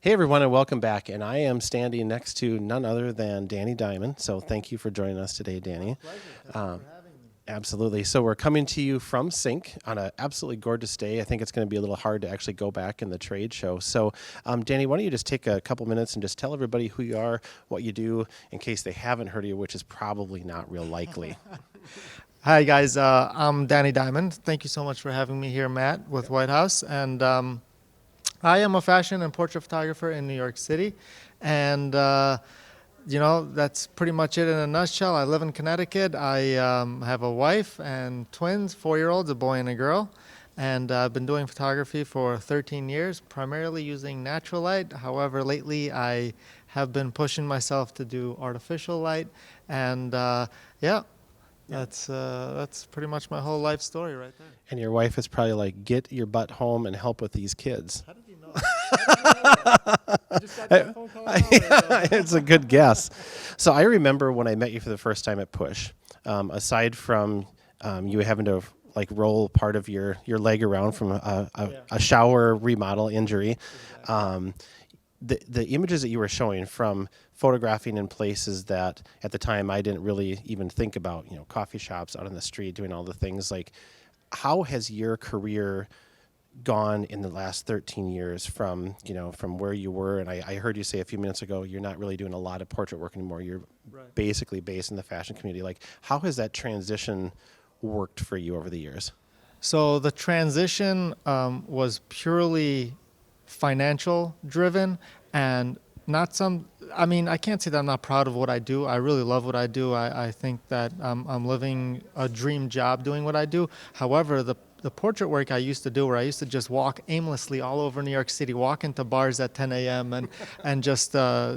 Hey everyone, and welcome back. And I am standing next to none other than Dani Diamond. So thank you for joining us today, Dani. Pleasure. Thank you for having me. Absolutely. So we're coming to you from Sync on an absolutely gorgeous day. I think it's going to be a little hard to actually go back in the trade show. So Dani, why don't you just take a couple minutes and just tell everybody who you are, what you do, in case they haven't heard of you, which is probably not real likely. Hi guys, I'm Dani Diamond. Thank you so much for having me here, Matt, with White House. And I am a fashion and portrait photographer in New York City. And you know, that's pretty much it in a nutshell. I live in Connecticut. I have a wife and twins, 4-year-olds, a boy and a girl. And I've been doing photography for 13 years, primarily using natural light. However, lately I have been pushing myself to do artificial light. And yeah, that's pretty much my whole life story right there. And your wife is probably like, get your butt home and help with these kids. How did you know? I just got that phone call. It's a good guess. So I remember when I met you for the first time at Push, aside from you having to like roll part of your leg around from a shower remodel injury, the images that you were showing from photographing in places that at the time I didn't really even think about, you know, coffee shops out on the street doing all the things, like how has your career gone in the last 13 years from, you know, from where you were? And I heard you say a few minutes ago, you're not really doing a lot of portrait work anymore. You're basically based in the fashion community. Like, how has that transition worked for you over the years? So the transition was purely financial driven and not some, I mean, I can't say that I'm not proud of what I do. I really love what I do. I think that I'm living a dream job doing what I do. However, the portrait work I used to do, where I used to just walk aimlessly all over New York City, walk into bars at 10 a.m. and just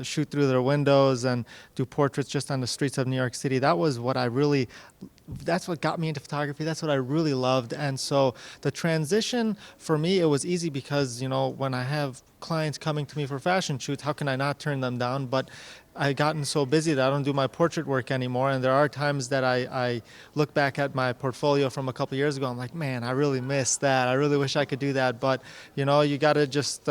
shoot through their windows and do portraits just on the streets of New York City. That was what that's what got me into photography. That's what I really loved. And so the transition for me, it was easy because, you know, when I have clients coming to me for fashion shoots, how can I not turn them down? But I gotten so busy that I don't do my portrait work anymore. And there are times that I look back at my portfolio from a couple years ago. I'm like, man, I really missed that. I really wish I could do that. But, you know, you got to just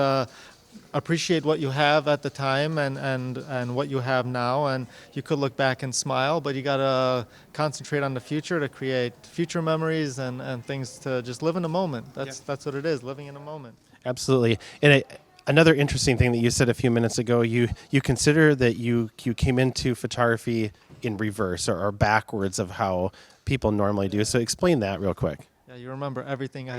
appreciate what you have at the time and what you have now. And you could look back and smile, but you got to concentrate on the future to create future memories and things, to just live in the moment. That's what it is, living in a moment. Absolutely. And another interesting thing that you said a few minutes ago, you consider that you came into photography in reverse or backwards of how people normally do. So explain that real quick. Yeah, you remember everything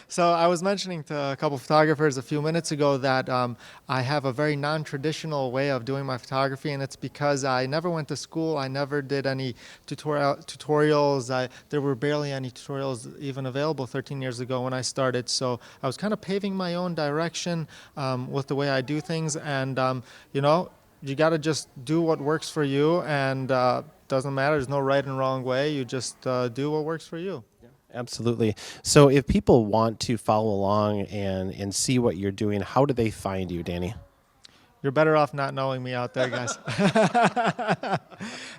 So I was mentioning to a couple photographers a few minutes ago that I have a very non-traditional way of doing my photography, and it's because I never went to school. I never did any tutorials. There were barely any tutorials even available 13 years ago when I started. So I was kind of paving my own direction with the way I do things, and you know, you got to just do what works for you, and doesn't matter. There's no right and wrong way. You just do what works for you. Yeah, absolutely. So if people want to follow along and see what you're doing, how do they find you, Dani? You're better off not knowing me out there, guys.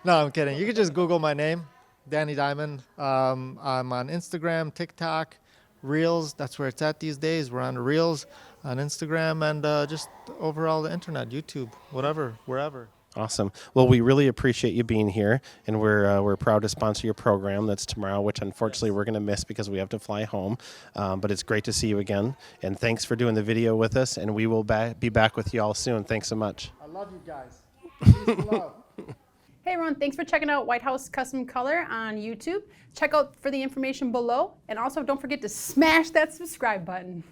No, I'm kidding. You can just Google my name, Dani Diamond. I'm on Instagram, TikTok, Reels. That's where it's at these days. We're on the Reels on Instagram and just overall the internet, YouTube, whatever, wherever. Awesome. Well, we really appreciate you being here, and we're proud to sponsor your program that's tomorrow, which unfortunately we're going to miss because we have to fly home. But it's great to see you again, and thanks for doing the video with us, and we will be back with you all soon. Thanks so much. I love you guys. Peace and love. Hey everyone, thanks for checking out White House Custom Color on YouTube. Check out for the information below, and also don't forget to smash that subscribe button.